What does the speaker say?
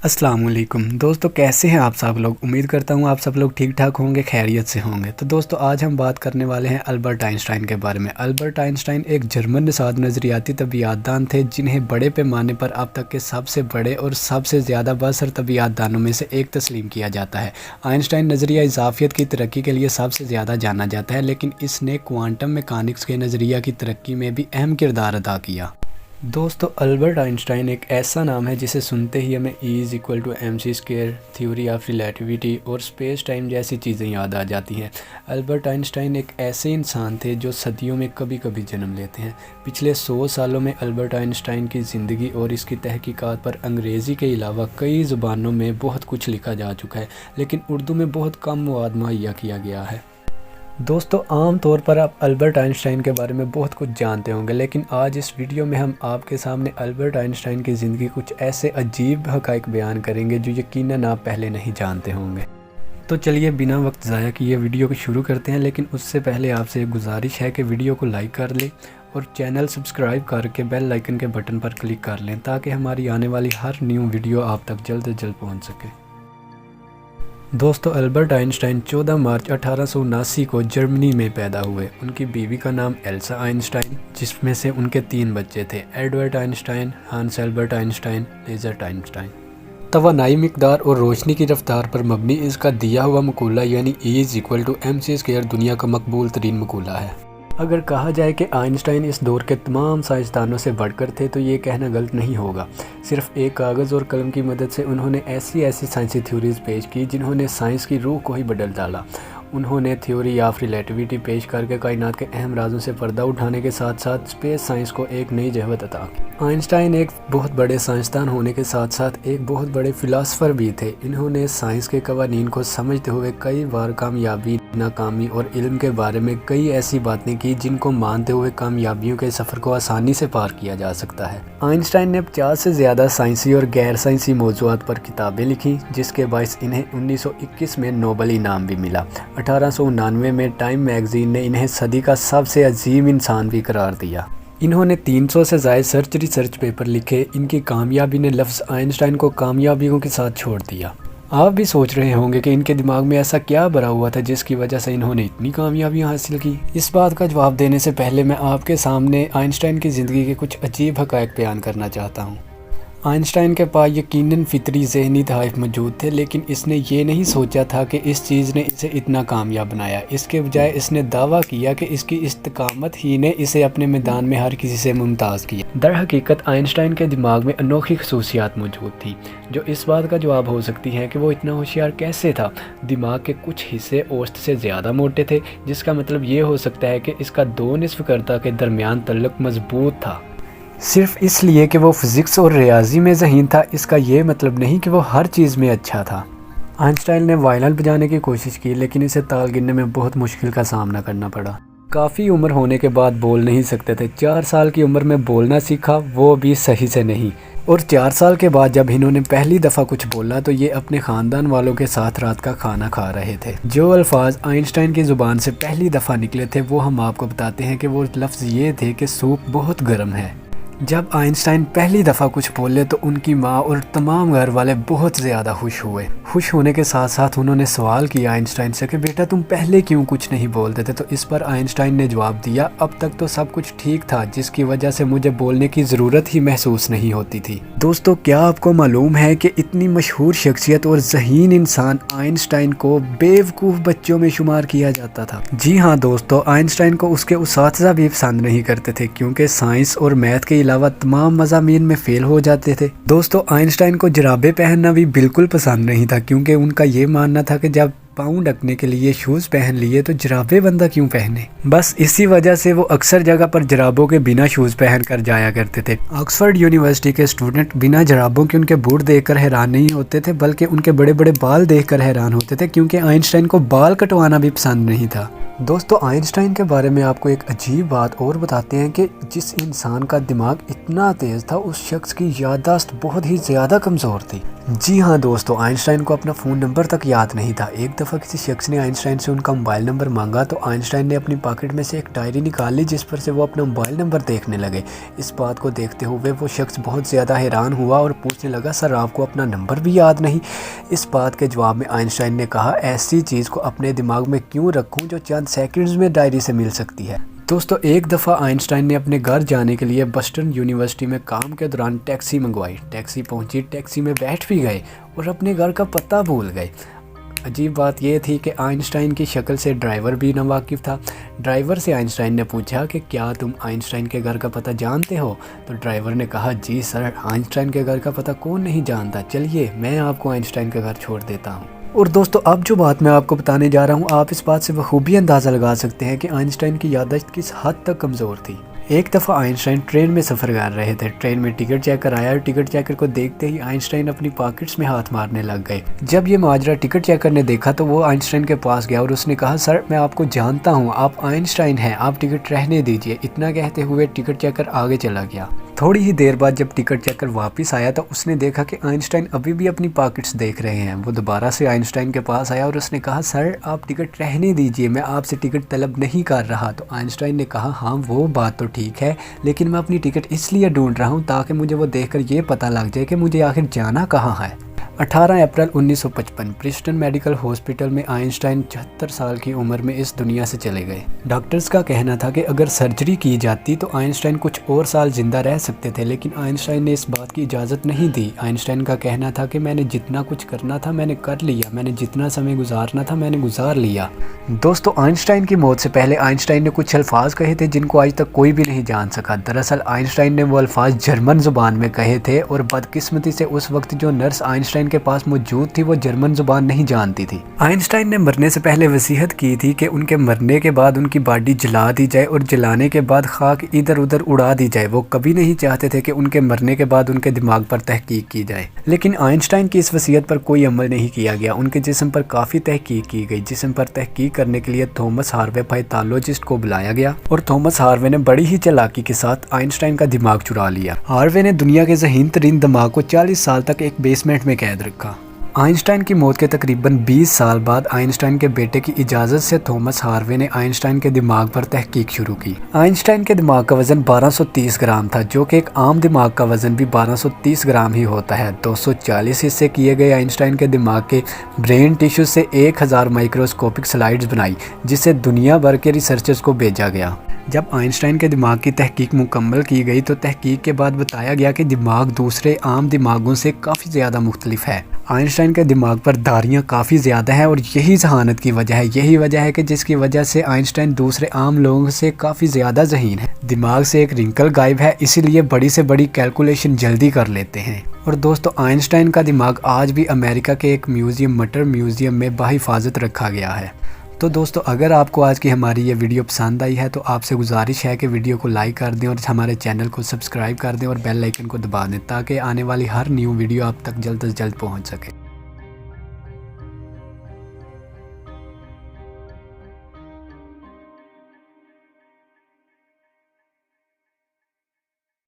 अस्सलाम वालेकुम दोस्तों, कैसे हैं आप सब लोग। उम्मीद करता हूँ आप सब लोग ठीक ठाक होंगे, खैरियत से होंगे। तो दोस्तों आज हम बात करने वाले हैं अल्बर्ट आइंस्टाइन के बारे में। अल्बर्ट आइंस्टाइन एक जर्मन निसाद नज़रियाती तबीयतदान थे जिन्हें बड़े पैमाने पर अब तक के सबसे बड़े और सबसे ज़्यादा बाअसर तबीयतदानों में से एक तस्लीम किया जाता है। आइंस्टाइन नज़रिया इजाफियत की तरक्की के लिए सबसे ज़्यादा जाना जाता है, लेकिन इसने क्वांटम मैकेनिक्स के नज़रिया की तरक्की में भी अहम किरदार अदा किया। दोस्तों अल्बर्ट आइंस्टाइन एक ऐसा नाम है जिसे सुनते ही हमें E=mc², थ्योरी ऑफ रिलेटिविटी और स्पेस टाइम जैसी चीज़ें याद आ जाती हैं। अल्बर्ट आइंस्टाइन एक ऐसे इंसान थे जो सदियों में कभी कभी जन्म लेते हैं। पिछले 100 सालों में अल्बर्ट आइंस्टाइन की ज़िंदगी और इसकी तहकीकात पर अंग्रेज़ी के अलावा कई ज़ुबानों में बहुत कुछ लिखा जा चुका है, लेकिन उर्दू में बहुत कम मवाद मुहैया किया गया है। दोस्तों आम तौर पर आप अल्बर्ट आइंस्टाइन के बारे में बहुत कुछ जानते होंगे, लेकिन आज इस वीडियो में हम आपके सामने अल्बर्ट आइंस्टाइन की ज़िंदगी कुछ ऐसे अजीब हक़ाइक़ बयान करेंगे जो यकीनन आप पहले नहीं जानते होंगे। तो चलिए बिना वक्त ज़ाया किए वीडियो को शुरू करते हैं, लेकिन उससे पहले आपसे एक गुजारिश है कि वीडियो को लाइक कर लें और चैनल सब्सक्राइब करके बेल आइकन के बटन पर क्लिक कर लें ताकि हमारी आने वाली हर न्यू वीडियो आप तक जल्द से जल्द पहुँच सके। दोस्तों अल्बर्ट आइंस्टाइन 14 मार्च 1879 को जर्मनी में पैदा हुए। उनकी बीवी का नाम एल्सा आइंस्टाइन, जिसमें से उनके 3 बच्चे थे, एडवर्ड आइंस्टाइन, हांस एल्बर्ट आइंस्टाइन, लेज़र्ट आइंस्टाइन। तवानाई मिकदार और रोशनी की रफ्तार पर मबनी इसका दिया हुआ मकूला यानी E=mc² दुनिया का मकबूल तरीन मकूला है। अगर कहा जाए कि आइंस्टाइन इस दौर के तमाम साइंसदानों से बढ़कर थे तो ये कहना गलत नहीं होगा। सिर्फ एक कागज़ और कलम की मदद से उन्होंने ऐसी साइंसी थ्योरीज़ पेश की जिन्होंने साइंस की रूह को ही बदल डाला। उन्होंने थ्योरी ऑफ रिलेटिविटी पेश करके कायनात के अहम राजों से पर्दा उठाने के साथ साथ स्पेस साइंस को एक नई जहवत अता की। आइंस्टाइन एक बहुत बड़े साइंसदान होने के साथ साथ एक बहुत बड़े फ़िलासफ़र भी थे। इन्होंने साइंस के कवानीन को समझते हुए कई बार कामयाबी, नाकामी और इल्म के बारे में कई ऐसी बातें की जिनको मानते हुए कामयाबियों के सफ़र को आसानी से पार किया जा सकता है। आइंस्टाइन ने 50 से ज़्यादा साइंसी और गैर साइंसी मौज़ूआत पर किताबें लिखी, जिसके बायस इन्हें 1921 में नोबल इनाम भी मिला। 1899 में टाइम मैगज़ीन ने इन्हें सदी का सबसे अजीम इंसान भी करार दिया। इन्होंने 300 से ज़ायद रिसर्च पेपर लिखे। इनकी कामयाबी ने लफ्ज़ आइंस्टाइन को कामयाबियों के साथ छोड़ दिया। आप भी सोच रहे होंगे कि इनके दिमाग में ऐसा क्या भरा हुआ था जिसकी वजह से इन्होंने इतनी कामयाबियां हासिल की। इस बात का जवाब देने से पहले मैं आपके सामने आइंस्टाइन की ज़िंदगी के कुछ अजीब हक़ाइक़ बयान करना चाहता हूँ। आइंस्टाइन के पास यकीनन फितरी ज़हनी तहाइफ मौजूद थे, लेकिन इसने ये नहीं सोचा था कि इस चीज़ ने इसे इतना कामयाब बनाया। इसके बजाय इसने दावा किया कि इसकी इस्तिकामत ही ने इसे अपने मैदान में हर किसी से मुमताज़ किया। दरहकीकत आइंस्टाइन के दिमाग में अनोखी खसूसियात मौजूद थी जो इस बात का जवाब हो सकती हैं कि वो इतना होशियार कैसे था। दिमाग के कुछ हिस्से औसत से ज़्यादा मोटे थे, जिसका मतलब ये हो सकता है कि इसका 2 निस्फ़ कर्ता के दरमियान तल्लुक़ मजबूत था। सिर्फ इसलिए कि वो फिज़िक्स और रियाजी में ज़हीन था, इसका ये मतलब नहीं कि वो हर चीज़ में अच्छा था। आइंस्टाइन ने वायलिन बजाने की कोशिश की, लेकिन इसे ताल गिनने में बहुत मुश्किल का सामना करना पड़ा। काफ़ी उम्र होने के बाद बोल नहीं सकते थे। 4 साल की उम्र में बोलना सीखा, वो भी सही से नहीं। और 4 साल के बाद जब इन्होंने पहली दफ़ा कुछ बोला तो ये अपने ख़ानदान वालों के साथ रात का खाना खा रहे थे। जो अल्फाज आइंस्टाइन की ज़ुबान से पहली दफ़ा निकले थे वो हम आपको बताते हैं कि वो लफ्ज़ ये थे कि सूप बहुत गर्म है। जब आइंस्टाइन पहली दफ़ा कुछ बोले तो उनकी माँ और तमाम घर वाले बहुत ज़्यादा खुश हुए। खुश होने के साथ साथ उन्होंने सवाल किया आइंस्टाइन से कि बेटा तुम पहले क्यों कुछ नहीं बोलते थे। तो इस पर आइंस्टाइन ने जवाब दिया, अब तक तो सब कुछ ठीक था, जिसकी वजह से मुझे बोलने की ज़रूरत ही महसूस नहीं होती थी। दोस्तों क्या आपको मालूम है कि इतनी मशहूर शख्सियत और ज़हीन इंसान आइंस्टाइन को बेवकूफ़ बच्चों में शुमार किया जाता था। जी हाँ दोस्तों, आइंस्टाइन को उसके उस्ताद भी पसंद नहीं करते थे क्योंकि साइंस और मैथ के अलावा तमाम मज़ामीन में फेल हो जाते थे। दोस्तों आइंस्टाइन को जुराबे पहनना भी बिल्कुल पसंद नहीं था क्योंकि उनका ये मानना था कि जब पाँव ढकने के लिए शूज़ पहन लिए तो जुराबे बंदा क्यों पहने। बस इसी वजह से वो अक्सर जगह पर जुराबों के बिना शूज़ पहन कर जाया करते थे। ऑक्सफोर्ड यूनिवर्सिटी के स्टूडेंट बिना जुराबों के उनके बूट देखकर हैरान नहीं होते थे, बल्कि उनके बड़े बड़े बाल देखकर हैरान होते थे क्योंकि आइंस्टाइन को बाल कटवाना भी पसंद नहीं था। दोस्तों आइंस्टाइन के बारे में आपको एक अजीब बात और बताते हैं कि जिस इंसान का दिमाग इतना तेज़ था उस शख्स की याददाश्त बहुत ही ज़्यादा कमज़ोर थी। जी हाँ दोस्तों, आइंस्टाइन को अपना फ़ोन नंबर तक याद नहीं था। एक दफ़ा किसी शख्स ने आइंस्टाइन से उनका मोबाइल नंबर मांगा तो आइंस्टाइन ने अपनी पॉकेट में से एक डायरी निकाल ली जिस पर से वो अपना मोबाइल नंबर देखने लगे। इस बात को देखते हुए वो शख्स बहुत ज़्यादा हैरान हुआ और पूछने लगा, सर आपको अपना नंबर भी याद नहीं? इस बात के जवाब में आइंस्टाइन ने कहा, ऐसी चीज़ को अपने दिमाग में क्यों रखूँ जो चंद सेकंड्स में डायरी से मिल सकती है। दोस्तों एक दफ़ा आइंस्टाइन ने अपने घर जाने के लिए बस्टन यूनिवर्सिटी में काम के दौरान टैक्सी मंगवाई। टैक्सी पहुंची, टैक्सी में बैठ भी गए और अपने घर का पता भूल गए। अजीब बात यह थी कि आइंस्टाइन की शक्ल से ड्राइवर भी नावाकिफ़ था। ड्राइवर से आइंस्टाइन ने पूछा कि क्या तुम आइंस्टाइन के घर का पता जानते हो? तो ड्राइवर ने कहा, जी सर, आइंस्टाइन के घर का पता कौन नहीं जानता, चलिए मैं आपको आइंस्टाइन का घर छोड़ देता हूँ। और दोस्तों अब जो बात मैं आपको बताने जा रहा हूँ, आप इस बात से बखूबी अंदाज़ा लगा सकते हैं कि आइंस्टाइन की याददाश्त किस हद तक कमज़ोर थी। एक दफ़ा आइंस्टाइन ट्रेन में सफ़र कर रहे थे। ट्रेन में टिकट चेकर आया और टिकट चेकर को देखते ही आइंस्टाइन अपनी पॉकेट्स में हाथ मारने लग गए। जब ये माजरा टिकट चेकर ने देखा तो वो आइंस्टाइन के पास गया और उसने कहा, सर मैं आपको जानता हूँ, आप आइंस्टाइन हैं, आप टिकट रहने दीजिए। इतना कहते हुए टिकट चेकर आगे चला गया। थोड़ी ही देर बाद जब टिकट चेकर वापस आया तो उसने देखा कि आइंस्टाइन अभी भी अपनी पॉकेट्स देख रहे हैं। वो दोबारा से आइंस्टाइन के पास आया और उसने कहा, सर आप टिकट रहने दीजिए, मैं आपसे टिकट तलब नहीं कर रहा। तो आइंस्टाइन ने कहा, हाँ वो बात तो ठीक है, लेकिन मैं अपनी टिकट इसलिए ढूंढ रहा हूँ ताकि मुझे वो देखकर ये पता लग जाए कि मुझे आखिर जाना कहाँ है। 18 अप्रैल 1955 प्रिस्टन मेडिकल हॉस्पिटल में आइंस्टाइन 76 साल की उम्र में इस दुनिया से चले गए। डॉक्टर्स का कहना था कि अगर सर्जरी की जाती तो आइंस्टाइन कुछ और साल जिंदा रह सकते थे, लेकिन आइंस्टाइन ने इस बात की इजाज़त नहीं दी। आइंस्टाइन का कहना था कि मैंने जितना कुछ करना था मैंने कर लिया, मैंने जितना समय गुजारना था मैंने गुजार लिया। दोस्तों आइंस्टाइन की मौत से पहले आइंस्टाइन ने कुछ अल्फाज कहे थे जिनको आज तक कोई भी नहीं जान सका। दरअसल आइंस्टाइन ने वो अल्फाज जर्मन ज़ुबान में कहे थे और बदकिस्मती से उस वक्त जो नर्स आइंस्टाइन के पास मौजूद थी वो जर्मन जुबान नहीं जानती थी। आइंस्टाइन ने मरने से पहले वसीयत की थी कि उनके मरने के बाद उनकी बॉडी जला दी जाए और जलाने के बाद खाक इधर उधर उड़ा दी जाए। वो कभी नहीं चाहते थे कि उनके मरने के बाद उनके दिमाग पर तहकीक की जाए, लेकिन आइंस्टाइन की इस वसीयत पर कोई अमल नहीं किया गया। उनके जिस्म पर काफ़ी तहकीक की गई। जिस्म पर तहकीक करने के लिए थॉमस हार्वे पैथोलॉजिस्ट को बुलाया गया और थॉमस हार्वे ने बड़ी ही चालाकी के साथ आइंस्टाइन का दिमाग चुरा लिया। हार्वे ने दुनिया के ज़हीन तरीन दिमाग को 40 साल तक एक बेसमेंट में कैद रखा। आइंस्टाइन की मौत के तकरीबन 20 साल बाद आइंस्टाइन के बेटे की इजाज़त से थॉमस हार्वे ने आइंस्टाइन के दिमाग पर तहकीक शुरू की। आइंस्टाइन के दिमाग का वज़न 1230 ग्राम था, जो कि एक आम दिमाग का वज़न भी 1230 ग्राम ही होता है। 240 हिस्से किए गए आइंस्टाइन के दिमाग के ब्रेन टिश्यू से 1000 माइक्रोस्कोपिक स्लाइड्स बनाई, जिसे दुनिया भर के रिसर्चर्स को भेजा गया। जब आइंस्टाइन के दिमाग की तहकीक मुकम्मल की गई तो तहकीक के बाद बताया गया कि दिमाग दूसरे आम दिमागों से काफ़ी ज़्यादा मुख्तलिफ है। आइंस्टाइन के दिमाग पर धारियाँ काफ़ी ज़्यादा हैं और यही जहानत की वजह है। यही वजह है कि जिसकी वजह से आइंस्टाइन दूसरे आम लोगों से काफ़ी ज़्यादा ज़हीन है। दिमाग से एक रिंकल गायब है, इसीलिए बड़ी से बड़ी कैलकुलेशन जल्दी कर लेते हैं। और दोस्तों आइंस्टाइन का दिमाग आज भी अमेरिका के एक म्यूज़ियम, मटर म्यूज़ियम में बाहिफाजत रखा गया है। तो दोस्तों अगर आपको आज की हमारी ये वीडियो पसंद आई है तो आपसे गुजारिश है कि वीडियो को लाइक कर दें और हमारे चैनल को सब्सक्राइब कर दें और बेल आइकन को दबा दें ताकि आने वाली हर न्यू वीडियो आप तक जल्द से जल्द पहुंच सके।